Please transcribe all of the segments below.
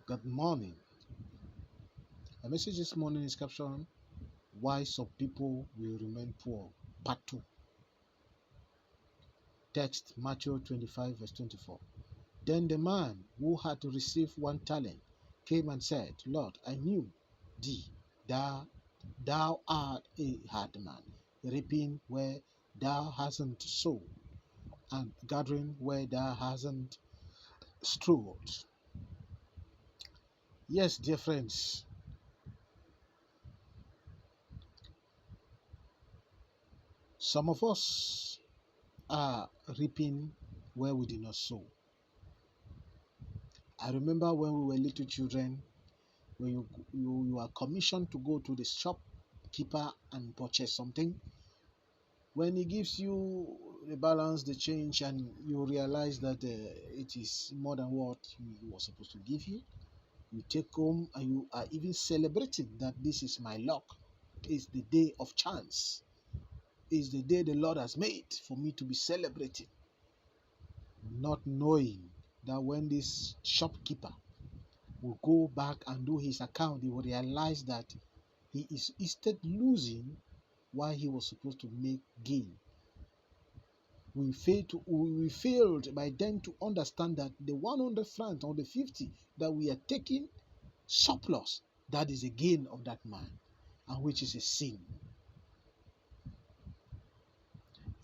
Good morning. The message this morning is captioned Why Some People Will Remain Poor, Part 2. Text Matthew 25, verse 24. Then the man who had received 1 talent came and said, Lord, I knew thee, thou art a hard man, reaping where thou hasn't sown, and gathering where thou hasn't strewed. Yes, dear friends, some of us are reaping where we did not sow. I remember when we were little children, when you are commissioned to go to the shopkeeper and purchase something. When he gives you the balance, the change, and you realize that it is more than what he was supposed to give you, you take home and you are even celebrating that this is my luck. It's the day of chance. It's the day the Lord has made for me to be celebrating. Not knowing that when this shopkeeper will go back and do his account, he will realize that he is instead losing while he was supposed to make gain. We failed by then to understand that the 100 francs or the 50 that we are taking surplus, that is a gain of that man, and which is a sin.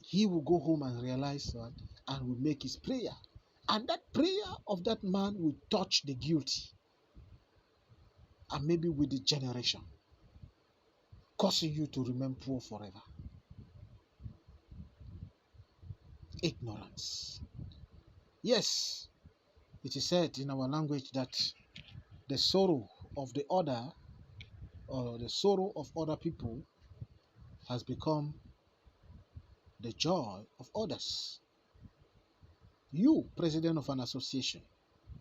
He will go home and realize that and will make his prayer. And that prayer of that man will touch the guilty, and maybe with the generation, causing you to remain poor forever. Ignorance. Yes, it is said in our language that the sorrow of the other or the sorrow of other people has become the joy of others. You, president of an association,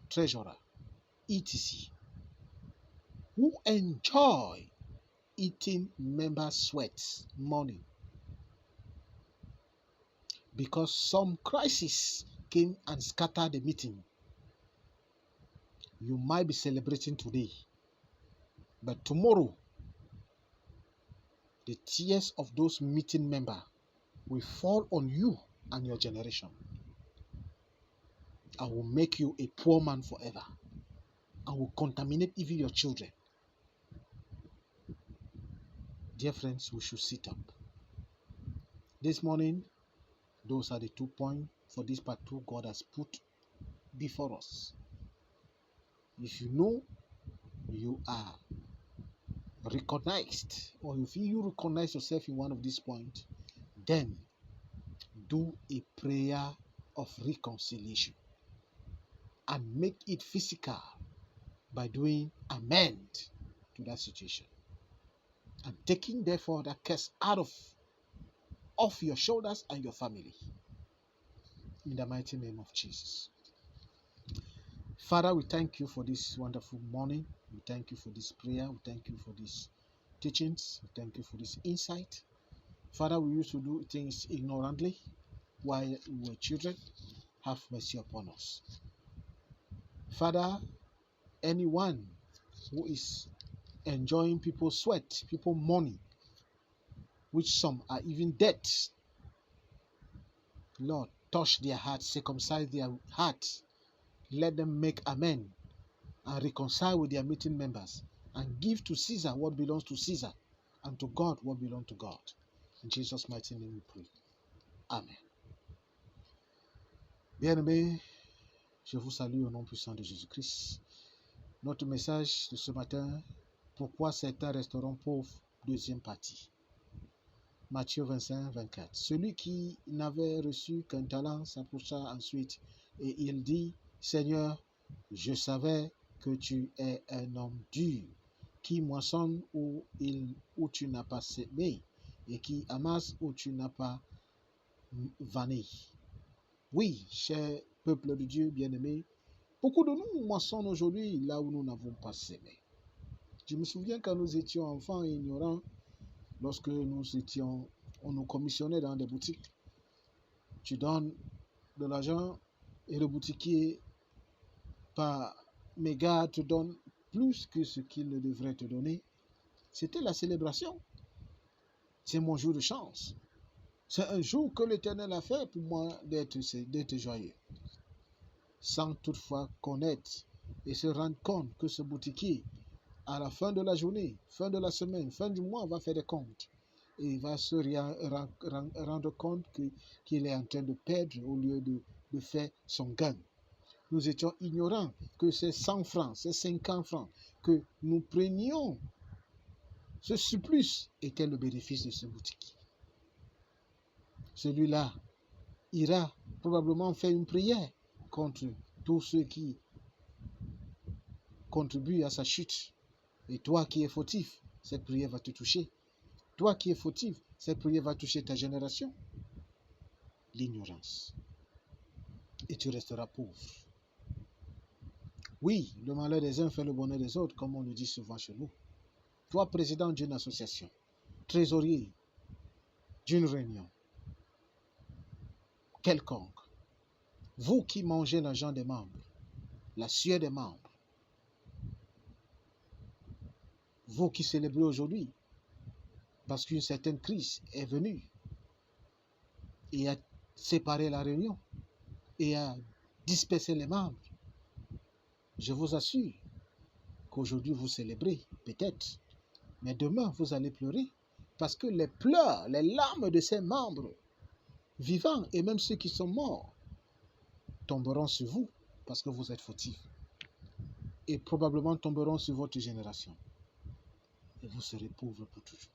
treasurer, etc., who enjoy eating member sweats money because some crisis came and scattered the meeting. You might be celebrating today, but tomorrow the tears of those meeting members will fall on you and your generation. I will make you a poor man forever. I will contaminate even your children. Dear friends, we should sit up. This morning, those are the 2 points for this part 2 God has put before us. If you know you are recognized, or if you recognize yourself in one of these points, then do a prayer of reconciliation and make it physical by doing amend to that situation and taking therefore that curse out of your shoulders and your family in the mighty name of Jesus. Father, we thank you for this wonderful morning. We thank you for this prayer. We thank you for these teachings. We thank you for this insight. Father, we used to do things ignorantly while we were children. Have mercy upon us. Father, anyone who is enjoying people's sweat, people's money, which some are even dead, Lord, touch their hearts, circumcise their hearts, let them make amends and reconcile with their meeting members and give to Caesar what belongs to Caesar and to God what belongs to God. In Jesus' mighty name we pray. Amen. Bien-aimés, je vous salue au nom puissant de Jésus-Christ. Notre message de ce matin, pourquoi certains resteront pauvres, deuxième partie. Matthieu 25, 24. Celui qui n'avait reçu qu'un talent s'approcha ensuite et il dit, Seigneur, je savais que tu es un homme dur, qui moissonne où tu n'as pas semé et qui amasse où tu n'as pas vanné. Oui, cher peuple de Dieu bien-aimé, beaucoup de nous moissonnent aujourd'hui là où nous n'avons pas semé. Je me souviens quand nous étions enfants et ignorants, lorsque on nous commissionnait dans des boutiques. Tu donnes de l'argent et le boutiquier, par mes gars te donnent plus que ce qu'ils ne devraient te donner. C'était la célébration. C'est mon jour de chance. C'est un jour que l'Éternel a fait pour moi d'être joyeux. Sans toutefois connaître et se rendre compte que ce boutiquier, à la fin de la journée, fin de la semaine, fin du mois, va faire des comptes. Et il va se rendre compte qu'il est en train de perdre au lieu de faire son gain. Nous étions ignorants que ces 100 francs, ces 50 francs que nous prenions, ce surplus était le bénéfice de ce boutique. Celui-là ira probablement faire une prière contre tous ceux qui contribuent à sa chute. Et toi qui es fautif, cette prière va te toucher. Toi qui es fautif, cette prière va toucher ta génération. L'ignorance. Et tu resteras pauvre. Oui, le malheur des uns fait le bonheur des autres, comme on le dit souvent chez nous. Toi, président d'une association, trésorier d'une réunion quelconque, vous qui mangez l'argent des membres, la sueur des membres, vous qui célébrez aujourd'hui, parce qu'une certaine crise est venue et a séparé la réunion et a dispersé les membres, je vous assure qu'aujourd'hui vous célébrez, peut-être, mais demain vous allez pleurer, parce que les pleurs, les larmes de ces membres vivants et même ceux qui sont morts tomberont sur vous parce que vous êtes fautifs et probablement tomberont sur votre génération et vous serez pauvres pour toujours.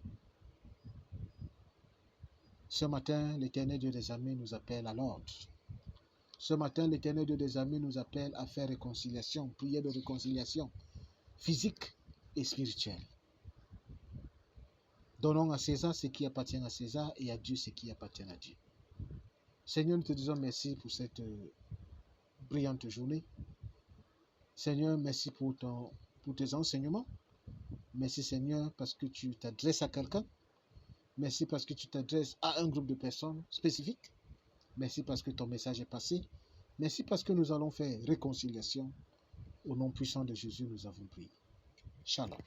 Ce matin, l'Éternel Dieu des armées nous appelle à l'ordre. Ce matin, l'Éternel Dieu des armées nous appelle à faire réconciliation, prière de réconciliation physique et spirituelle. Donnons à César ce qui appartient à César et à Dieu ce qui appartient à Dieu. Seigneur, nous te disons merci pour cette brillante journée. Seigneur, merci pour tes enseignements. Merci Seigneur parce que tu t'adresses à quelqu'un. Merci parce que tu t'adresses à un groupe de personnes spécifiques. Merci parce que ton message est passé. Merci parce que nous allons faire réconciliation. Au nom puissant de Jésus, nous avons prié. Shalom.